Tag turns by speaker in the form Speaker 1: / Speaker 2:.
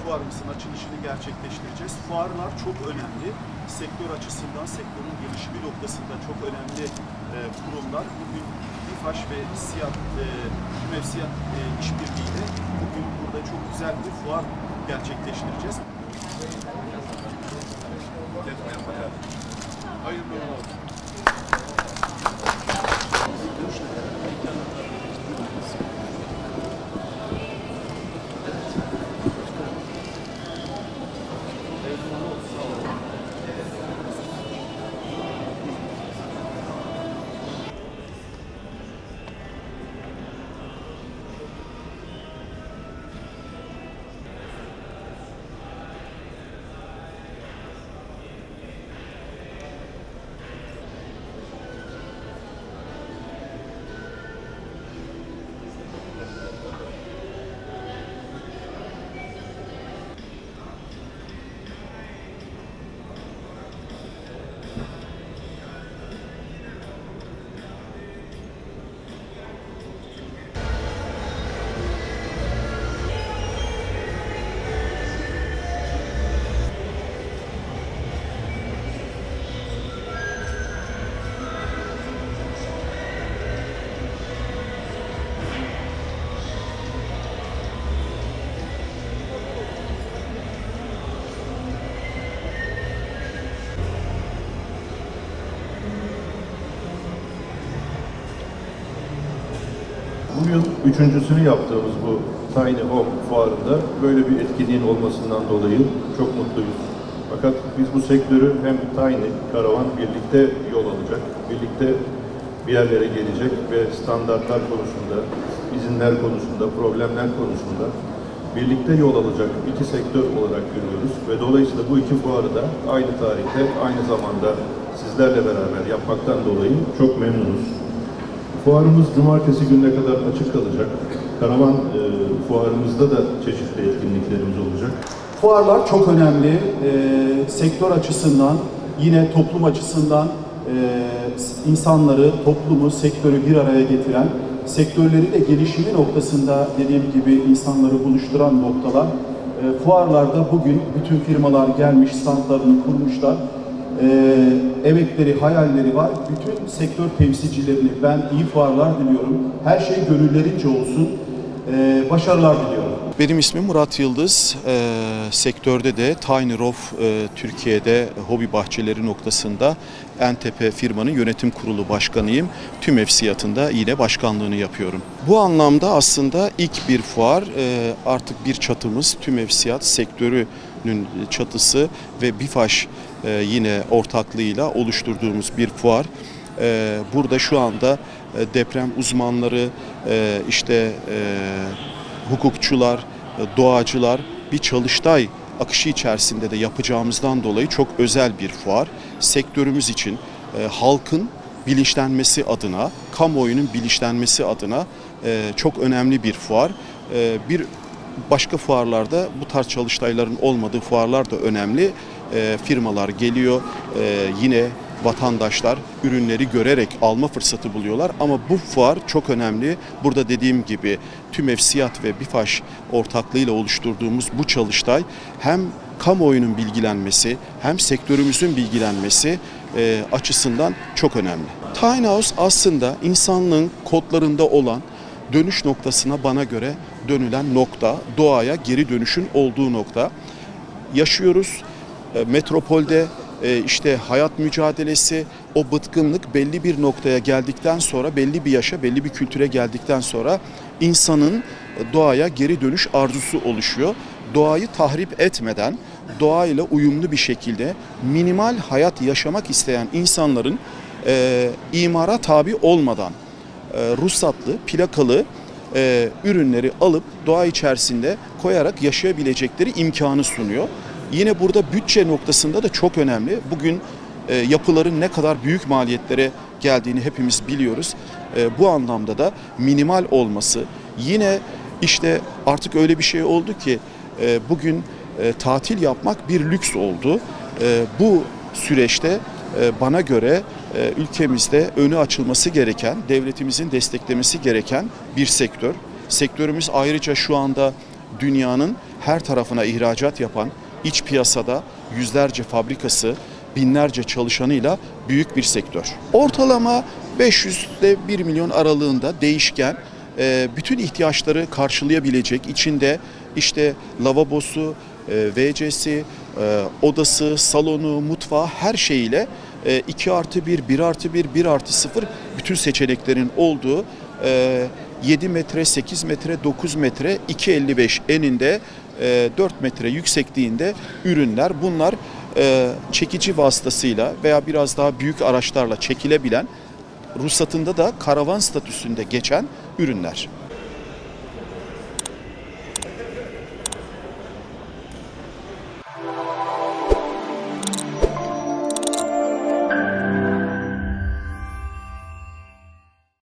Speaker 1: fuarımızın açılışını gerçekleştireceğiz. Fuarlar çok önemli. Sektör açısından, sektörün gelişimi noktasında çok önemli kurumlar. Bugün BİFAŞ ve TÜMEVSİAD işbirliğiyle bugün burada çok güzel bir fuar gerçekleştireceğiz. Hayırlı olsun.
Speaker 2: Bugün üçüncüsünü yaptığımız bu Tiny Home fuarında böyle bir etkinliğin olmasından dolayı çok mutluyuz. Fakat biz bu sektörü hem Tiny, Karavan birlikte yol alacak, birlikte bir yerlere gelecek ve standartlar konusunda, izinler konusunda, problemler konusunda birlikte yol alacak iki sektör olarak görüyoruz. Ve dolayısıyla bu iki fuarı da aynı tarihte, aynı zamanda sizlerle beraber yapmaktan dolayı çok memnunuz. Fuarımız cumartesi gününe kadar açık kalacak. Karavan fuarımızda da çeşitli etkinliklerimiz olacak.
Speaker 1: Fuarlar çok önemli. Sektör açısından, yine toplum açısından insanları, toplumu, sektörü bir araya getiren, sektörleri de gelişimi noktasında dediğim gibi insanları buluşturan noktalar. Fuarlarda bugün bütün firmalar gelmiş, standlarını kurmuşlar. Emekleri, hayalleri var. Bütün sektör temsilcilerini ben iyi fuarlar diliyorum. Her şey gönüllerince olsun. Başarılar diliyorum.
Speaker 3: Benim ismim Murat Yıldız. Sektörde de Tiny Roof Türkiye'de hobi bahçeleri noktasında en tepe firmanın yönetim kurulu başkanıyım. TÜMEVSİAD'ın da yine başkanlığını yapıyorum. Bu anlamda aslında ilk bir fuar, artık bir çatımız TÜMEVSİAD sektörünün çatısı ve BİFAŞ yine ortaklığıyla oluşturduğumuz bir fuar. Burada şu anda deprem uzmanları, hukukçular, doğacılar bir çalıştay akışı içerisinde de yapacağımızdan dolayı çok özel bir fuar. Sektörümüz için halkın bilinçlenmesi adına, kamuoyunun bilinçlenmesi adına çok önemli bir fuar. Bir başka fuarlarda bu tarz çalıştayların olmadığı fuarlar da önemli. Firmalar geliyor, yine vatandaşlar ürünleri görerek alma fırsatı buluyorlar ama bu fuar çok önemli. Burada dediğim gibi TÜMEVSİAD ve BİFAŞ ortaklığıyla oluşturduğumuz bu çalıştay hem kamuoyunun bilgilenmesi hem sektörümüzün bilgilenmesi açısından çok önemli. Tiny House aslında insanlığın kodlarında olan dönüş noktasına bana göre dönülen nokta, doğaya geri dönüşün olduğu nokta. Yaşıyoruz metropolde. Hayat mücadelesi, o bıtkınlık belli bir noktaya geldikten sonra, belli bir yaşa, belli bir kültüre geldikten sonra insanın doğaya geri dönüş arzusu oluşuyor. Doğayı tahrip etmeden, doğayla uyumlu bir şekilde minimal hayat yaşamak isteyen insanların imara tabi olmadan ruhsatlı, plakalı ürünleri alıp doğa içerisinde koyarak yaşayabilecekleri imkanı sunuyor. Yine burada bütçe noktasında da çok önemli. Bugün yapıların ne kadar büyük maliyetlere geldiğini hepimiz biliyoruz. Bu anlamda da minimal olması, yine artık öyle bir şey oldu ki bugün tatil yapmak bir lüks oldu. Bu süreçte bana göre ülkemizde önü açılması gereken, devletimizin desteklemesi gereken bir sektör. Sektörümüz ayrıca şu anda dünyanın her tarafına ihracat yapan, iç piyasada yüzlerce fabrikası, binlerce çalışanıyla büyük bir sektör. Ortalama 500 ile 1 milyon aralığında değişken, bütün ihtiyaçları karşılayabilecek, içinde işte lavabosu, WC'si, odası, salonu, mutfağı her şeyiyle 2+1, 1+1, 1+0 bütün seçeneklerin olduğu 7 metre, 8 metre, 9 metre, 2,55 eninde, 4 metre yüksekliğinde ürünler. Bunlar çekici vasıtasıyla veya biraz daha büyük araçlarla çekilebilen, ruhsatında da karavan statüsünde geçen ürünler.